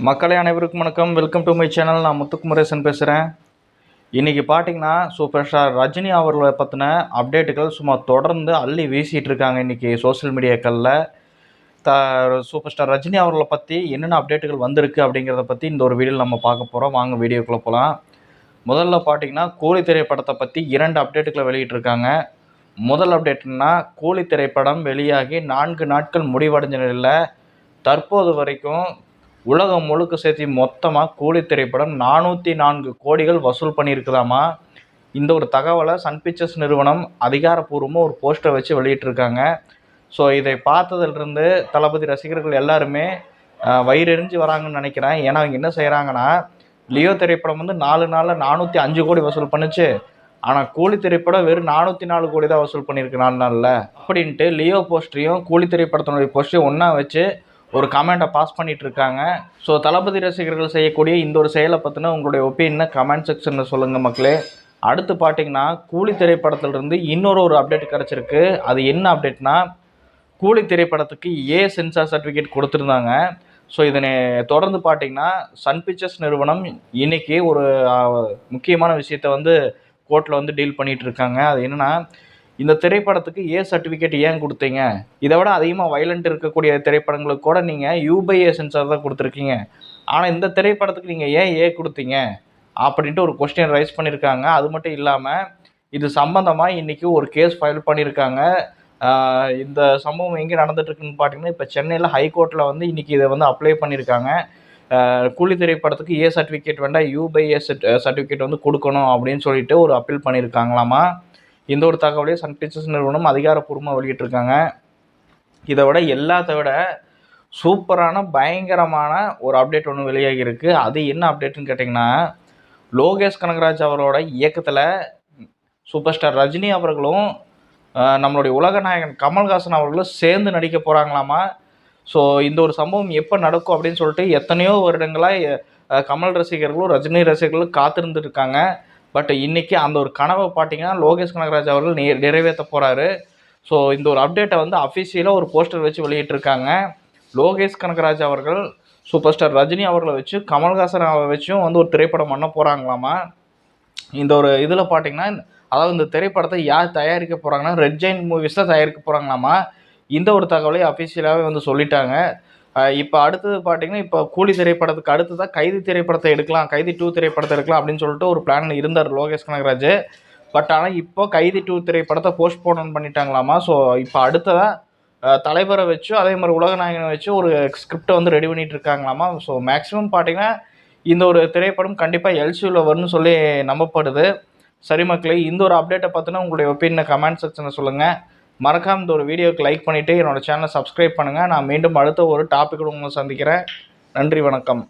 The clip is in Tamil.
மக்களே அனைவருக்கும் வணக்கம். Welcome to my channel. நான் முத்துக்குமரேசன் பேசுகிறேன். இன்றைக்கி பார்த்தீங்கன்னா சூப்பர் ஸ்டார் ரஜினி அவர்களை பற்றின அப்டேட்டுகள் சும்மா தொடர்ந்து அள்ளி வீசிகிட்டு இருக்காங்க. இன்றைக்கி சோஷியல் மீடியாக்களில் சூப்பர் ஸ்டார் ரஜினி அவர்களை பற்றி என்னென்ன அப்டேட்டுகள் வந்திருக்கு அப்படிங்கிறத பற்றி இந்த ஒரு வீடியோவில் நம்ம பார்க்க போகிறோம். வாங்க வீடியோக்குள்ளே போகலாம். முதல்ல பார்த்தீங்கன்னா கூலி திரைப்படத்தை பற்றி 2 அப்டேட்டுகளை வெளியிட்டிருக்காங்க. முதல் அப்டேட்னா கூலி திரைப்படம் வெளியாகி 4 நாட்கள் முடிவடைஞ்ச நிலையில் தற்போது வரைக்கும் உலகம் முழுக்க சேர்த்து மொத்தமாக கூலி திரைப்படம் 404 கோடிகள் வசூல் பண்ணியிருக்குதாமா. இந்த ஒரு தகவலை சன் பிக்சர்ஸ் நிறுவனம் அதிகாரப்பூர்வமாக ஒரு போஸ்டரை வச்சு வெளியிட்டிருக்காங்க. ஸோ இதை பார்த்ததிலிருந்து தளபதி ரசிகர்கள் எல்லாருமே வயிறெறிஞ்சு வராங்கன்னு நினைக்கிறேன். ஏன்னா அவங்க என்ன செய்கிறாங்கன்னா, லியோ திரைப்படம் 4 நாளில் 405 கோடி வசூல் பண்ணுச்சு. ஆனால் கூலி திரைப்படம் வெறும் 404 கோடி தான் வசூல் பண்ணியிருக்கு 4 நாளில் அப்படின்ட்டு லியோ போஸ்டரையும் கூலி திரைப்படத்தினுடைய போஸ்டரையும் ஒன்றா வச்சு ஒரு கமெண்ட்டை பாஸ் பண்ணிகிட்டு இருக்காங்க. ஸோ தளபதி ரசிகர்கள் செய்யக்கூடிய இந்த ஒரு செயலை பற்றின உங்களுடைய ஒப்பீனியனை கமெண்ட் செக்ஷனில் சொல்லுங்கள் மக்களே. அடுத்து பார்த்தீங்கன்னா கூலி திரைப்படத்திலிருந்து இன்னொரு அப்டேட் கிடச்சிருக்கு. அது என்ன அப்டேட்னா, கூலி திரைப்படத்துக்கு சென்சார் சர்டிஃபிகேட் கொடுத்துருந்தாங்க. ஸோ இதனை தொடர்ந்து பார்த்தீங்கன்னா சன் பிக்சர்ஸ் நிறுவனம் இன்றைக்கி ஒரு முக்கியமான விஷயத்தை கோர்ட்டில் டீல் பண்ணிகிட்டு இருக்காங்க. அது என்னென்னா, இந்த திரைப்படத்துக்கு சர்டிஃபிகேட் ஏன் கொடுத்தீங்க? இதை விட அதிகமாக வயலண்ட் இருக்கக்கூடிய திரைப்படங்களுக்கு கூட நீங்கள் U/A சென்சார் தான் கொடுத்துருக்கீங்க. ஆனால் இந்த திரைப்படத்துக்கு நீங்கள் ஏன் கொடுத்தீங்க அப்படின்ட்டு ஒரு கொஸ்டின் ரைஸ் பண்ணியிருக்காங்க. அது மட்டும் இல்லாமல் இது சம்பந்தமாக இன்றைக்கி ஒரு கேஸ் ஃபைல் பண்ணியிருக்காங்க. இந்த சம்பவம் எங்கே நடந்துட்டுருக்குன்னு பார்த்தீங்கன்னா, இப்போ சென்னையில் ஹைகோர்ட்டில் இன்றைக்கி இதை அப்ளை பண்ணியிருக்காங்க. கூலி திரைப்படத்துக்கு சர்டிஃபிகேட் வேண்டாம், U/A சர்டிஃபிகேட் கொடுக்கணும் அப்படின்னு சொல்லிட்டு ஒரு அப்பீல் பண்ணியிருக்காங்களாமா. இந்த ஒரு தகவலையும் சன் பிக்சர்ஸ் நிறுவனம் அதிகாரப்பூர்வமாக வெளியிட்டிருக்காங்க. இதை விட எல்லாத்த விட சூப்பரான பயங்கரமான ஒரு அப்டேட் ஒன்று வெளியாகியிருக்கு. அது என்ன அப்டேட்டுன்னு கேட்டிங்கன்னா, லோகேஷ் கனகராஜ் அவரோட இயக்கத்தில் சூப்பர் ஸ்டார் ரஜினி அவர்களும் நம்மளுடைய உலகநாயகன் கமல்ஹாசன் அவர்களும் சேர்ந்து நடிக்க போகிறாங்களாமா. ஸோ இந்த ஒரு சம்பவம் எப்போ நடக்கும் அப்படின்னு சொல்லிட்டு எத்தனையோ வருடங்களாக கமல் ரசிகர்களும் ரஜினி ரசிகர்களும் காத்திருந்துருக்காங்க. பட் இன்றைக்கி அந்த ஒரு கனவை பார்த்தீங்கன்னா லோகேஷ் கனகராஜ் அவர்கள் நிறைவேற்ற போகிறாரு. ஸோ இந்த ஒரு அப்டேட்டை அஃபிஷியலாக ஒரு போஸ்டர் வச்சு வெளியிட்டிருக்காங்க. லோகேஷ் கனகராஜ் அவர்கள் சூப்பர் ஸ்டார் ரஜினி அவர்களை வச்சு கமல்ஹாசன் வச்சும் ஒரு திரைப்படம் பண்ண போகிறாங்களாமா. இந்த ஒரு இதில் பார்த்தீங்கன்னா, அதாவது இந்த திரைப்படத்தை யார் தயாரிக்க போகிறாங்கன்னா ரெட் ஜெயின்ட் மூவிஸ் தான் தயாரிக்க போகிறாங்களாமா. இந்த ஒரு தகவலை அஃபிஷியலாகவே சொல்லிட்டாங்க. இப்போ அடுத்தது பார்த்தீங்கன்னா, இப்போ கூலி திரைப்படத்துக்கு அடுத்து தான் கைதி திரைப்படத்தை எடுக்கலாம், கைதி 2 திரைப்படத்தை எடுக்கலாம் அப்படின்னு சொல்லிட்டு ஒரு பிளான் இருந்தார் லோகேஷ் கனகராஜ். பட் ஆனால் இப்போ கைதி 2 திரைப்படத்தை போஸ்ட்போன் பண்ணிட்டாங்களாமா. ஸோ இப்போ அடுத்ததாக தலைவரை வச்சு அதே மாதிரி உலகநாயகனை வச்சு ஒரு ஸ்கிரிப்டை ரெடி பண்ணிட்டு இருக்காங்களாமா. ஸோ மேக்ஸிமம் பார்த்தீங்கன்னா இந்த ஒரு திரைப்படம் கண்டிப்பாக எல்சியூவில் வரும்னு சொல்லி நம்பப்படுது. சரி மக்களே, இந்த ஒரு அப்டேட்டை பார்த்தினா உங்களுடைய ஒப்பீனியனை கமெண்ட் செக்ஷனில் சொல்லுங்கள். மறக்காமல் இந்த ஒரு வீடியோக்கு லைக் பண்ணிவிட்டு என்னோடய சேனலை சப்ஸ்கிரைப் பண்ணுங்கள். நான் மீண்டும் அடுத்த ஒரு டாப்பிக்கோடு உங்களை சந்திக்கிறேன். நன்றி, வணக்கம்.